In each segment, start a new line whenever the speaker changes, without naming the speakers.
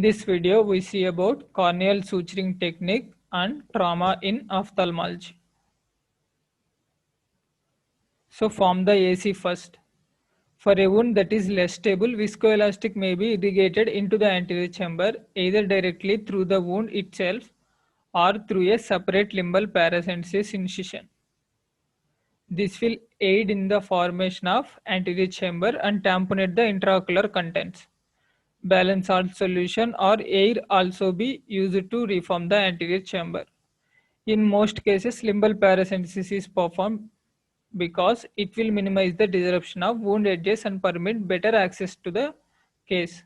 this video, we see about corneal suturing technique and trauma in ophthalmology. So form the AC first. For a wound that is less stable, viscoelastic may be irrigated into the anterior chamber either directly through the wound itself or through a separate limbal paracensis incision. This will aid in the formation of anterior chamber and tamponate the intraocular contents. Balance salt solution or air also be used to reform the anterior chamber. In most cases, limbal paracensis is performed because it will minimize the disruption of wound edges and permit better access to the case.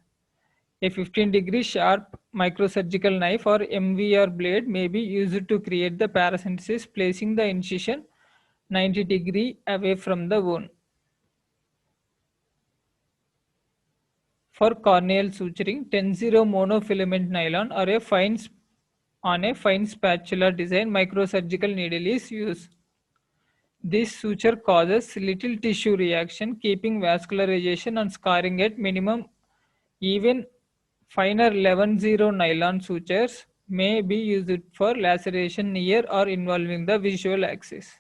A 15-degree sharp microsurgical knife or MVR blade may be used to create the paracensis, placing the incision 90 degrees away from the wound. For corneal suturing, 10-0 monofilament nylon or on a fine spatula design microsurgical needle is used. This suture causes little tissue reaction, keeping vascularization and scarring at minimum. Even finer 11-0 nylon sutures may be used for laceration near or involving the visual axis.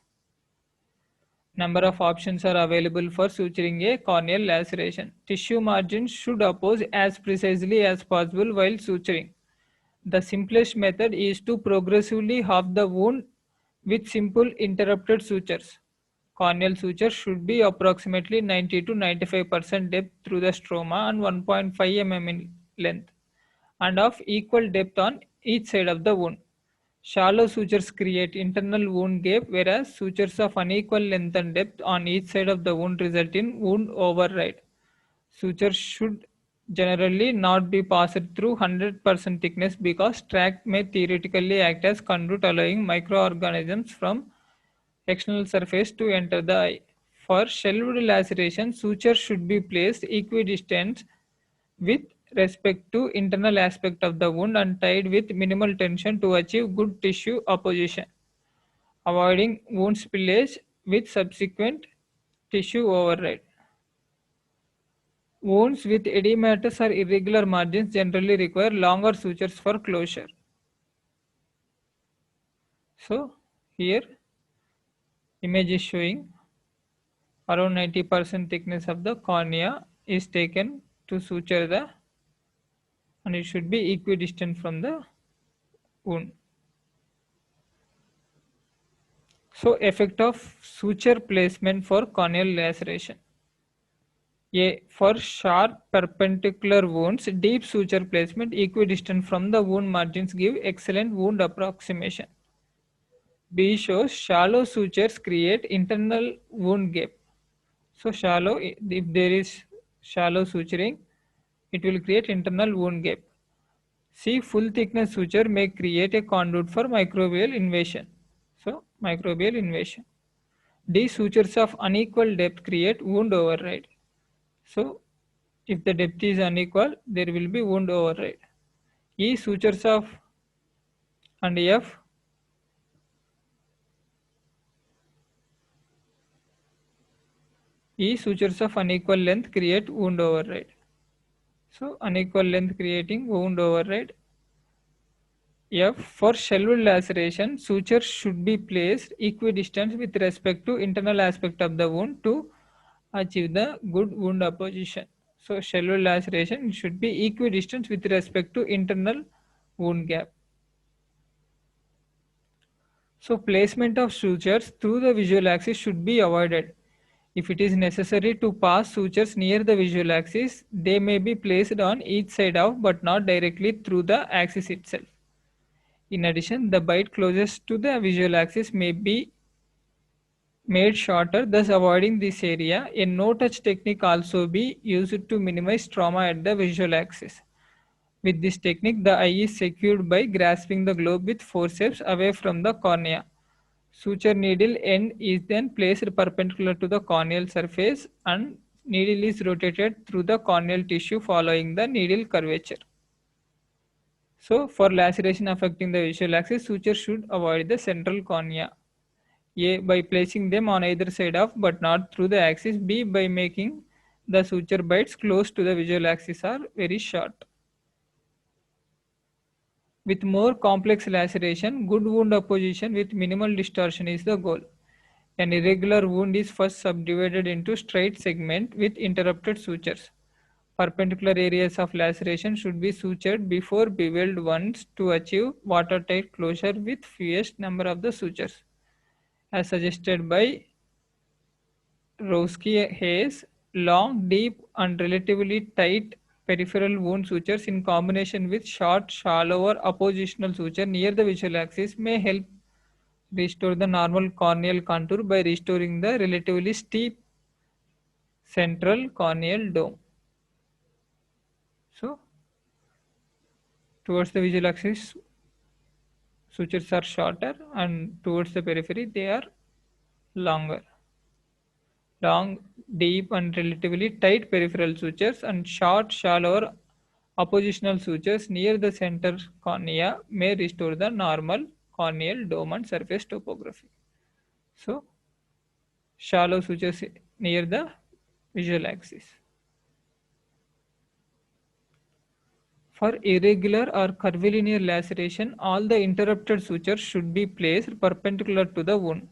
Number of options are available for suturing a corneal laceration. Tissue margins should oppose as precisely as possible while suturing. The simplest method is to progressively halve the wound with simple interrupted sutures. Corneal sutures should be approximately 90 to 95% depth through the stroma and 1.5 mm in length, and of equal depth on each side of the wound. Shallow sutures create internal wound gap, whereas sutures of unequal length and depth on each side of the wound result in wound override. Sutures should generally not be passed through 100% thickness because tract may theoretically act as conduit, allowing microorganisms from external surface to enter the eye. For shelved laceration, sutures should be placed equidistant with respect to internal aspect of the wound and tied with minimal tension to achieve good tissue opposition, avoiding wound spillage with subsequent tissue override. Wounds with edematous or irregular margins generally require longer sutures for closure. So here image is showing around 90% thickness of the cornea is taken to suture the, and it should be equidistant from the wound. So effect of suture placement for corneal laceration. For sharp perpendicular wounds, deep suture placement equidistant from the wound margins give excellent wound approximation. B shows shallow sutures create internal wound gap. So shallow, if there is shallow suturing, it will create internal wound gap. C, full thickness suture may create a conduit for microbial invasion. So microbial invasion. D, sutures of unequal depth create wound override. So if the depth is unequal, there will be wound override. E, sutures of, and F, E, sutures of unequal length create wound override. So unequal length creating wound override. F, for shelved laceration, sutures should be placed equidistant with respect to internal aspect of the wound to achieve the good wound opposition. So shelved laceration should be equidistant with respect to internal wound gap. So placement of sutures through the visual axis should be avoided. If it is necessary to pass sutures near the visual axis, they may be placed on each side of but not directly through the axis itself. In addition, the bite closest to the visual axis may be made shorter, thus avoiding this area. A no-touch technique also be used to minimize trauma at the visual axis. With this technique, the eye is secured by grasping the globe with forceps away from the cornea. Suture needle end is then placed perpendicular to the corneal surface and needle is rotated through the corneal tissue following the needle curvature. So for laceration affecting the visual axis, suture should avoid the central cornea. A, by placing them on either side of but not through the axis. B, by making the suture bites close to the visual axis or very short. With more complex laceration, good wound apposition with minimal distortion is the goal. An irregular wound is first subdivided into straight segment with interrupted sutures. Perpendicular areas of laceration should be sutured before beveled ones to achieve watertight closure with fewest number of the sutures. As suggested by Rosky Hayes, long, deep, and relatively tight peripheral wound sutures in combination with short, shallower oppositional suture near the visual axis may help restore the normal corneal contour by restoring the relatively steep central corneal dome. So, towards the visual axis, sutures are shorter, and towards the periphery, they are longer. Long, deep, and relatively tight peripheral sutures and short, shallower oppositional sutures near the center cornea may restore the normal corneal dome and surface topography. So, shallow sutures near the visual axis. For irregular or curvilinear laceration, all the interrupted sutures should be placed perpendicular to the wound,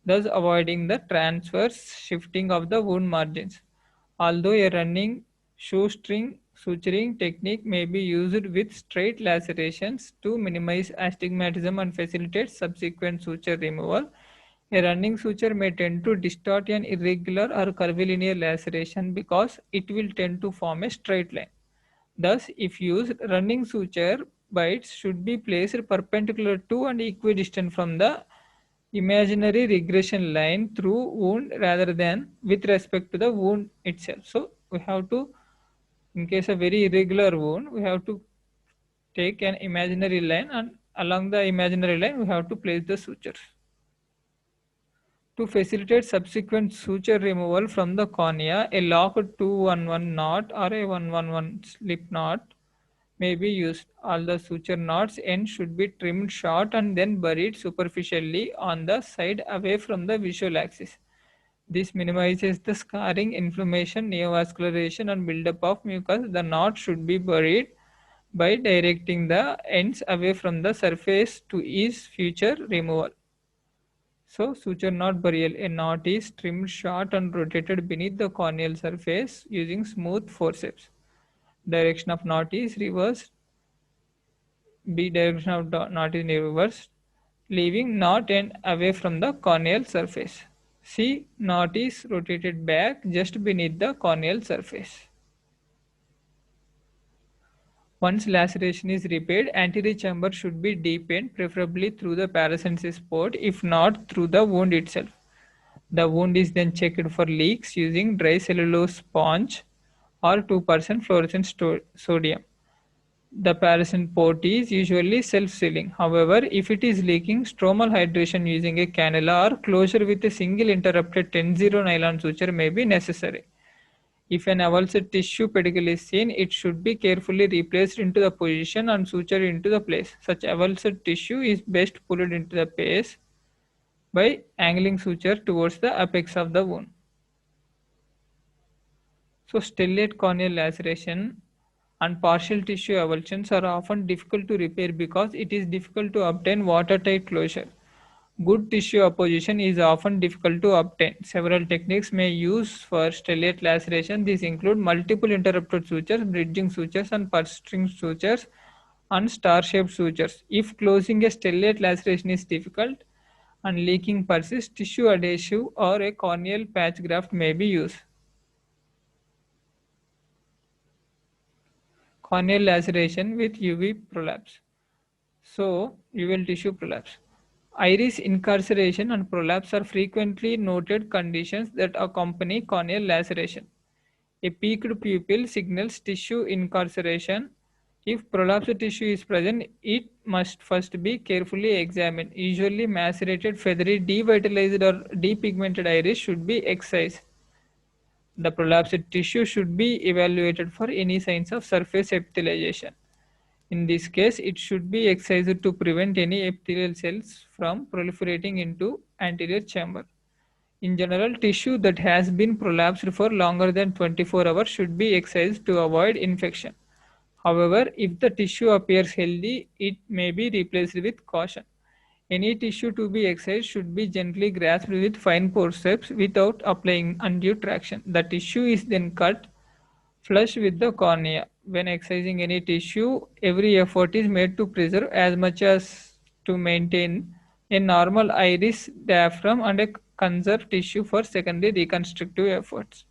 thus avoiding the transverse shifting of the wound margins. Although a running shoestring suturing technique may be used with straight lacerations to minimize astigmatism and facilitate subsequent suture removal, a running suture may tend to distort an irregular or curvilinear laceration because it will tend to form a straight line. Thus, if used, running suture bites should be placed perpendicular to and equidistant from the imaginary regression line through wound rather than with respect to the wound itself. So, we have to, in case of very irregular wound, we have to take an imaginary line, and along the imaginary line we have to place the sutures. To facilitate subsequent suture removal from the cornea, a locked 2-1-1 knot or a 1-1-1 slip knot may be used. All the suture knots ends should be trimmed short and then buried superficially on the side away from the visual axis. This minimizes the scarring, inflammation, neovascularization, and buildup of mucus. The knot should be buried by directing the ends away from the surface to ease future removal. So, suture knot burial. A knot is trimmed short and rotated beneath the corneal surface using smooth forceps. Direction of knot is reversed. B direction of knot is reversed, leaving knot end away from the corneal surface. C knot is rotated back just beneath the corneal surface. Once laceration is repaired, anterior chamber should be deepened, preferably through the paracensis port, if not through the wound itself. The wound is then checked for leaks using dry cellulose sponge or 2% fluorescent sodium. The paracent port is usually self-sealing. However, if it is leaking, stromal hydration using a cannula or closure with a single interrupted 10-0 nylon suture may be necessary. If an avulsed tissue pedicle is seen, it should be carefully replaced into the position and sutured into the place. Such avulsed tissue is best pulled into the place by angling suture towards the apex of the wound. So, stellate corneal laceration and partial tissue avulsions are often difficult to repair because it is difficult to obtain watertight closure. Good tissue apposition is often difficult to obtain. Several techniques may use for stellate laceration. These include multiple interrupted sutures, bridging sutures, and purse string sutures, and star-shaped sutures. If closing a stellate laceration is difficult and leaking persists, tissue adhesive or a corneal patch graft may be used. Corneal laceration with UV prolapse. So, uveal tissue prolapse. Iris incarceration and prolapse are frequently noted conditions that accompany corneal laceration. A peaked pupil signals tissue incarceration. If prolapsed tissue is present, it must first be carefully examined. Usually macerated, feathery, devitalized or depigmented iris should be excised. The prolapsed tissue should be evaluated for any signs of surface epithelialization. In this case, it should be excised to prevent any epithelial cells from proliferating into anterior chamber. In general, tissue that has been prolapsed for longer than 24 hours should be excised to avoid infection. However, if the tissue appears healthy, it may be replaced with caution. Any tissue to be excised should be gently grasped with fine forceps without applying undue traction. The tissue is then cut flush with the cornea. When excising any tissue, every effort is made to preserve as much as to maintain a normal iris diaphragm and a conserve tissue for secondary reconstructive efforts.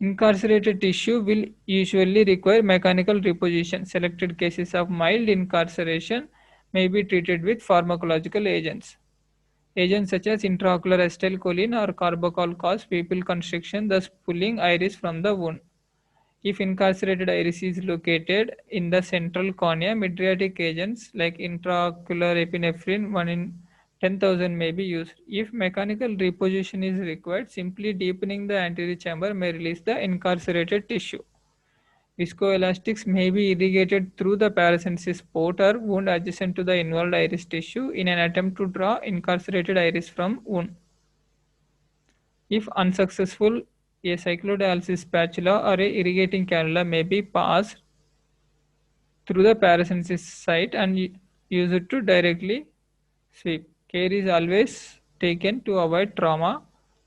Incarcerated tissue will usually require mechanical reposition. Selected cases of mild incarceration may be treated with pharmacological agents. Agents such as intraocular acetylcholine or carbachol cause pupil constriction, thus pulling iris from the wound. If incarcerated iris is located in the central cornea, mydriatic agents like intraocular epinephrine 1 in 10,000 may be used. If mechanical reposition is required, simply deepening the anterior chamber may release the incarcerated tissue. Viscoelastics may be irrigated through the paracensis port or wound adjacent to the involved iris tissue in an attempt to draw incarcerated iris from wound. If unsuccessful, a cyclodialysis spatula or a irrigating cannula may be passed through the paracensis site and use it to directly sweep. Care is always taken to avoid trauma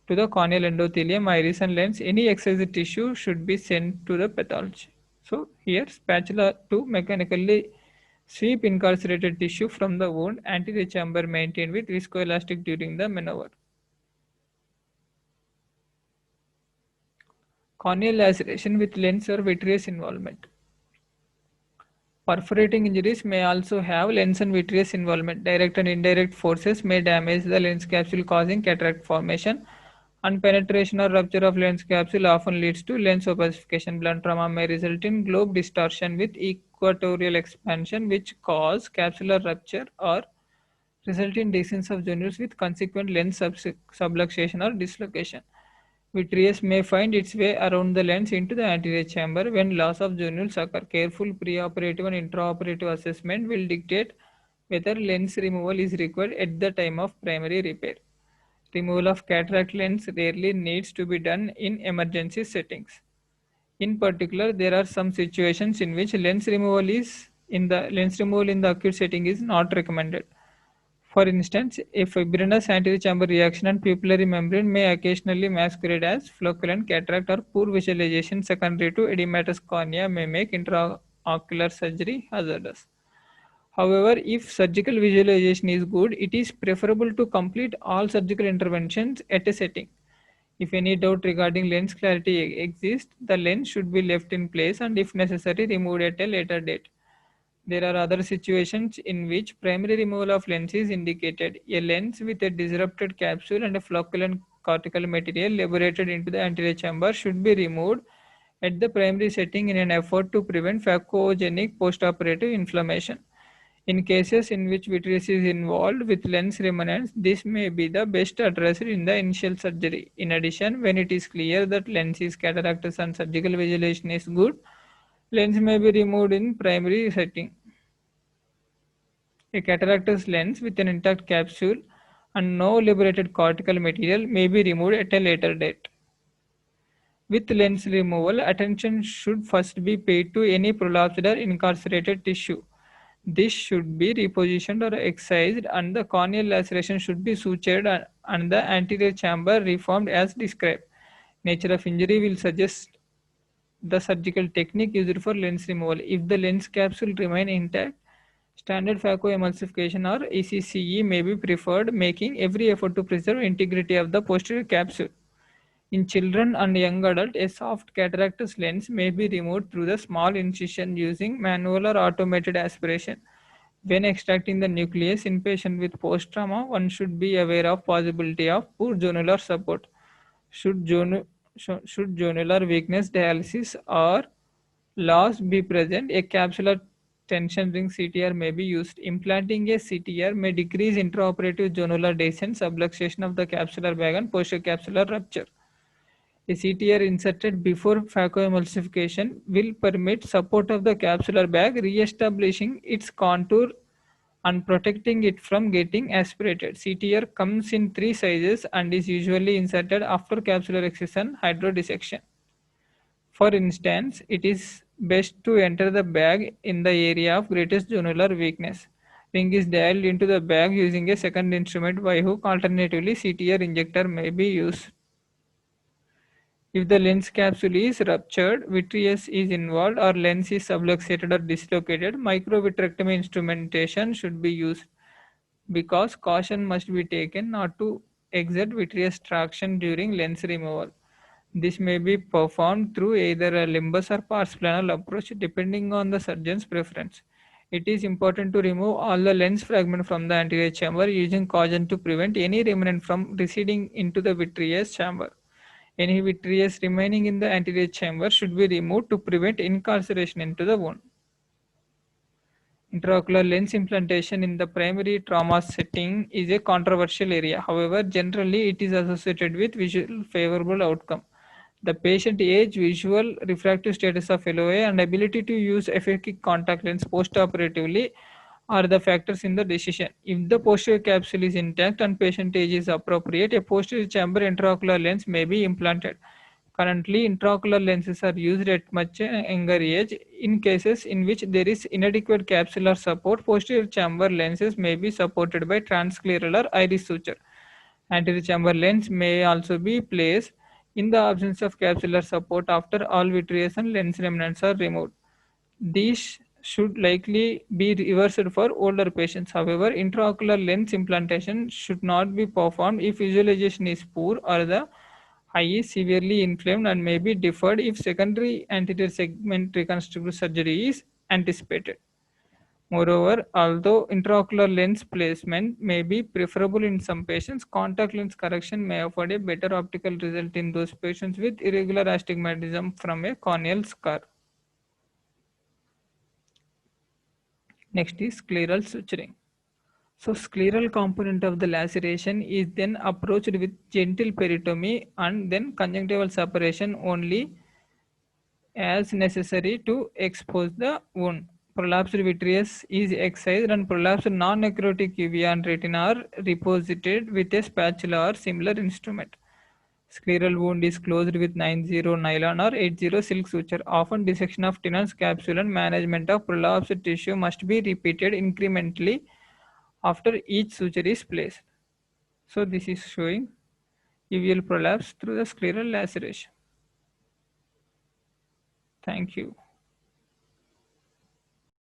to the corneal endothelium, iris and lens. Any excised tissue should be sent to the pathology. So here spatula to mechanically sweep incarcerated tissue from the wound, anterior chamber maintained with viscoelastic during the maneuver. Corneal laceration with lens or vitreous involvement. Perforating injuries may also have lens and vitreous involvement. Direct and indirect forces may damage the lens capsule causing cataract formation. And penetration or rupture of lens capsule often leads to lens opacification. Blunt trauma may result in globe distortion with equatorial expansion which cause capsular rupture or result in descent of zonules with consequent lens subluxation or dislocation. Vitreous may find its way around the lens into the anterior chamber when loss of zonules occur. Careful preoperative and intraoperative assessment will dictate whether lens removal is required at the time of primary repair. Removal of cataract lens rarely needs to be done in emergency settings. In particular, there are some situations in which lens removal in the acute setting is not recommended. For instance, a fibrinous anterior chamber reaction and pupillary membrane may occasionally masquerade as flocculent cataract or poor visualization secondary to edematous cornea may make intraocular surgery hazardous. However, if surgical visualization is good, it is preferable to complete all surgical interventions at a setting. If any doubt regarding lens clarity exists, the lens should be left in place and if necessary removed at a later date. There are other situations in which primary removal of lens is indicated. A lens with a disrupted capsule and a flocculent cortical material liberated into the anterior chamber should be removed at the primary setting in an effort to prevent phacoogenic postoperative inflammation. In cases in which vitreous is involved with lens remnants, this may be the best addressed in the initial surgery. In addition, when it is clear that lens is cataractous and surgical visualization is good, lens may be removed in primary setting. A cataractous lens with an intact capsule and no liberated cortical material may be removed at a later date. With lens removal, attention should first be paid to any prolapsed or incarcerated tissue. This should be repositioned or excised and the corneal laceration should be sutured and the anterior chamber reformed as described. Nature of injury will suggest the surgical technique used for lens removal. If the lens capsule remain intact, standard phacoemulsification or ECCE may be preferred, making every effort to preserve integrity of the posterior capsule. In children and young adult, a soft cataractous lens may be removed through the small incision using manual or automated aspiration. When extracting the nucleus in patient with post-trauma, one should be aware of possibility of poor zonular support. Should zonular weakness, dialysis or loss be present, a capsular tension ring CTR may be used. Implanting a CTR may decrease intraoperative zonular descent, subluxation of the capsular bag and posterior capsular rupture. A CTR inserted before phacoemulsification will permit support of the capsular bag, re-establishing its contour and protecting it from getting aspirated. CTR comes in 3 sizes and is usually inserted after capsular excision hydrodissection. For instance, it is best to enter the bag in the area of greatest jonular weakness. Ring is dialed into the bag using a second instrument by hook. Alternatively, CTR injector may be used. If the lens capsule is ruptured, vitreous is involved, or lens is subluxated or dislocated, microvitrectomy instrumentation should be used because caution must be taken not to exert vitreous traction during lens removal. This may be performed through either a limbus or pars planal approach depending on the surgeon's preference. It is important to remove all the lens fragment from the anterior chamber using caution to prevent any remnant from receding into the vitreous chamber. Any vitreous remaining in the anterior chamber should be removed to prevent incarceration into the wound. Intraocular lens implantation in the primary trauma setting is a controversial area. However, generally it is associated with visual favorable outcome. The patient age, visual refractive status of LOA, and ability to use aphakic contact lens postoperatively are the factors in the decision. If the posterior capsule is intact and patient age is appropriate, a posterior chamber intraocular lens may be implanted. Currently, intraocular lenses are used at much younger age. In cases in which there is inadequate capsular support, posterior chamber lenses may be supported by transscleral or iris suture. Anterior chamber lens may also be placed in the absence of capsular support after all vitreous and lens remnants are removed. These should likely be reversed for older patients. However, intraocular lens implantation should not be performed if visualization is poor or the eye is severely inflamed and may be deferred if secondary anterior segment reconstructive surgery is anticipated. Moreover, although intraocular lens placement may be preferable in some patients, contact lens correction may afford a better optical result in those patients with irregular astigmatism from a corneal scar. Next is scleral suturing. So scleral component of the laceration is then approached with gentle peritomy and then conjunctival separation only as necessary to expose the wound. Prolapsed vitreous is excised and prolapsed non-necrotic uvea and retina are reposited with a spatula or similar instrument. Scleral wound is closed with 90 nylon or 80 silk suture. Often dissection of Tenon's capsule and management of prolapsed tissue must be repeated incrementally after each suture is placed. So this is showing uveal prolapse through the scleral laceration. Thank you.